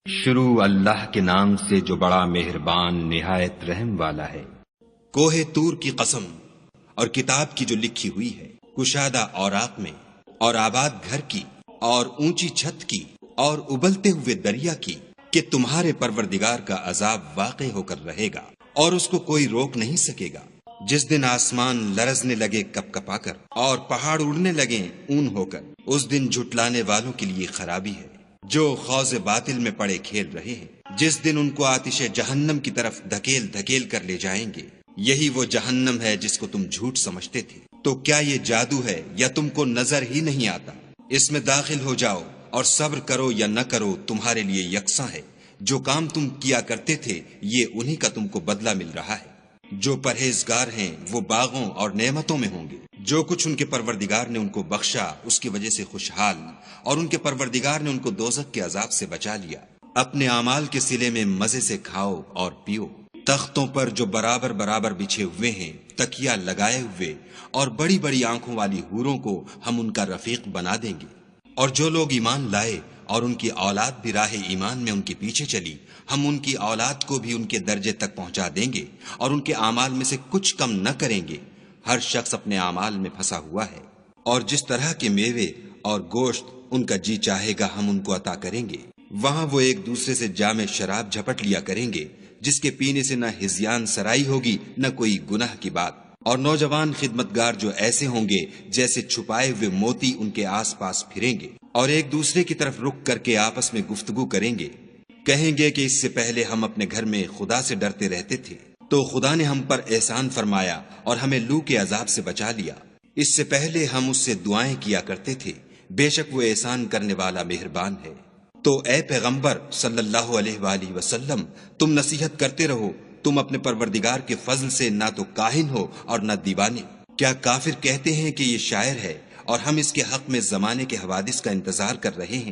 شروع اللہ کے نام سے جو بڑا مہربان نہایت رحم والا ہے۔ کوہ طور کی قسم اور کتاب کی جو لکھی ہوئی ہے، کشادہ اوراق میں، اور آباد گھر کی، اور اونچی چھت کی، اور ابلتے ہوئے دریا کی، کہ تمہارے پروردگار کا عذاب واقع ہو کر رہے گا اور اس کو کوئی روک نہیں سکے گا۔ جس دن آسمان لرزنے لگے کپ کپا کر اور پہاڑ اڑنے لگے اون ہو کر، اس دن جھٹلانے والوں کے لیے خرابی ہے جو خوض باطل میں پڑے کھیل رہے ہیں۔ جس دن ان کو آتش جہنم کی طرف دھکیل دھکیل کر لے جائیں گے، یہی وہ جہنم ہے جس کو تم جھوٹ سمجھتے تھے۔ تو کیا یہ جادو ہے یا تم کو نظر ہی نہیں آتا؟ اس میں داخل ہو جاؤ اور صبر کرو یا نہ کرو تمہارے لیے یکساں ہے۔ جو کام تم کیا کرتے تھے یہ انہی کا تم کو بدلہ مل رہا ہے۔ جو پرہیزگار ہیں وہ باغوں اور نعمتوں میں ہوں گے۔ جو کچھ ان کے پروردگار نے ان کو بخشا اس کی وجہ سے خوشحال، اور ان کے پروردگار نے ان کو دوزخ کے عذاب سے بچا لیا۔ اپنے اعمال کے صلے میں مزے سے کھاؤ اور پیو۔ تختوں پر جو برابر برابر بچھے ہوئے ہیں، تکیا لگائے ہوئے، اور بڑی بڑی آنکھوں والی حوروں کو ہم ان کا رفیق بنا دیں گے۔ اور جو لوگ ایمان لائے اور ان کی اولاد بھی راہ ایمان میں ان کے پیچھے چلی، ہم ان کی اولاد کو بھی ان کے درجے تک پہنچا دیں گے اور ان کے اعمال میں سے کچھ کم نہ کریں گے۔ ہر شخص اپنے اعمال میں پھنسا ہوا ہے، اور جس طرح کے میوے اور گوشت ان کا جی چاہے گا ہم ان کو عطا کریں گے۔ وہاں وہ ایک دوسرے سے جام شراب جھپٹ لیا کریں گے، جس کے پینے سے نہ ہذیان سرائی ہوگی نہ کوئی گناہ کی بات۔ اور نوجوان خدمتگار جو ایسے ہوں گے جیسے چھپائے ہوئے موتی ان کے آس پاس پھریں گے، اور ایک دوسرے کی طرف رک کر کے آپس میں گفتگو کریں گے۔ کہیں گے کہ اس سے پہلے ہم اپنے گھر میں خدا سے ڈرتے رہتے تھے، تو خدا نے ہم پر احسان فرمایا اور ہمیں لو کے عذاب سے بچا لیا۔ اس سے پہلے ہم اس سے دعائیں کیا کرتے تھے، بے شک وہ احسان کرنے والا مہربان ہے۔ تو اے پیغمبر صلی اللہ علیہ وآلہ وسلم، تم نصیحت کرتے رہو، تم اپنے پروردگار کے فضل سے نہ تو کاہن ہو اور نہ دیوانے۔ کیا کافر کہتے ہیں کہ یہ شاعر ہے اور ہم اس کے حق میں زمانے کے حوادث کا انتظار کر رہے ہیں؟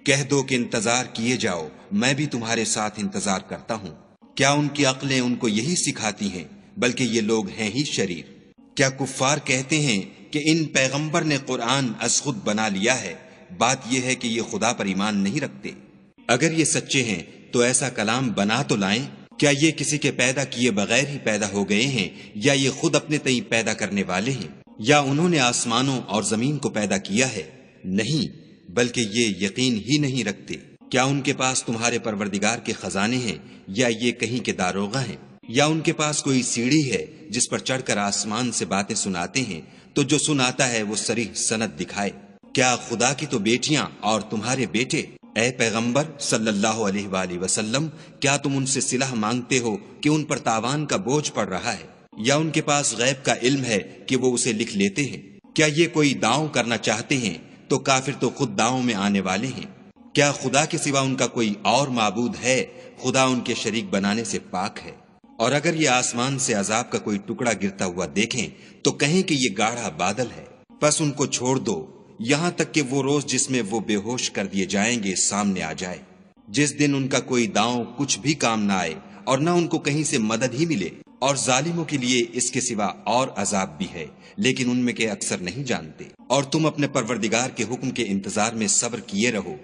کہہ دو کہ انتظار کیے جاؤ، میں بھی تمہارے ساتھ انتظار کرتا ہوں۔ کیا ان کی عقلیں ان کو یہی سکھاتی ہیں؟ بلکہ یہ لوگ ہیں ہی شریر۔ کیا کفار کہتے ہیں کہ ان پیغمبر نے قرآن از خود بنا لیا ہے؟ بات یہ ہے کہ یہ خدا پر ایمان نہیں رکھتے۔ اگر یہ سچے ہیں تو ایسا کلام بنا تو لائیں۔ کیا یہ کسی کے پیدا کیے بغیر ہی پیدا ہو گئے ہیں، یا یہ خود اپنے تئیں پیدا کرنے والے ہیں، یا انہوں نے آسمانوں اور زمین کو پیدا کیا ہے؟ نہیں، بلکہ یہ یقین ہی نہیں رکھتے۔ کیا ان کے پاس تمہارے پروردگار کے خزانے ہیں، یا یہ کہیں کے داروغہ ہیں، یا ان کے پاس کوئی سیڑھی ہے جس پر چڑھ کر آسمان سے باتیں سناتے ہیں؟ تو جو سناتا ہے وہ صریح سند دکھائے۔ کیا خدا کی تو بیٹیاں اور تمہارے بیٹے؟ اے پیغمبر صلی اللہ علیہ وآلہ وسلم، کیا تم ان سے صلح مانگتے ہو کہ ان پر تاوان کا بوجھ پڑ رہا ہے، یا ان کے پاس غیب کا علم ہے کہ وہ اسے لکھ لیتے ہیں؟ کیا یہ کوئی داؤں کرنا چاہتے ہیں تو کافر تو خود داؤں میں آنے والے ہیں۔ کیا خدا کے سوا ان کا کوئی اور معبود ہے؟ خدا ان کے شریک بنانے سے پاک ہے۔ اور اگر یہ آسمان سے عذاب کا کوئی ٹکڑا گرتا ہوا دیکھیں تو کہیں کہ یہ گاڑھا بادل ہے، پس ان کو چھوڑ دو یہاں تک کہ وہ روز جس میں وہ بے ہوش کر دیے جائیں گے سامنے آ جائے، جس دن ان کا کوئی داؤں کچھ بھی کام نہ آئے اور نہ ان کو کہیں سے مدد ہی ملے۔ اور ظالموں کے لیے اس کے سوا اور عذاب بھی ہے، لیکن ان میں کے اکثر نہیں جانتے۔ اور تم اپنے پروردگار کے حکم کے انتظار میں صبر کیے رہو،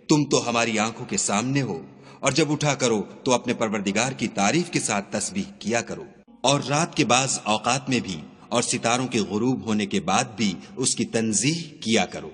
تم تو ہماری آنکھوں کے سامنے ہو، اور جب اٹھا کرو تو اپنے پروردگار کی تعریف کے ساتھ تسبیح کیا کرو، اور رات کے بعض اوقات میں بھی اور ستاروں کے غروب ہونے کے بعد بھی اس کی تنزیہ کیا کرو۔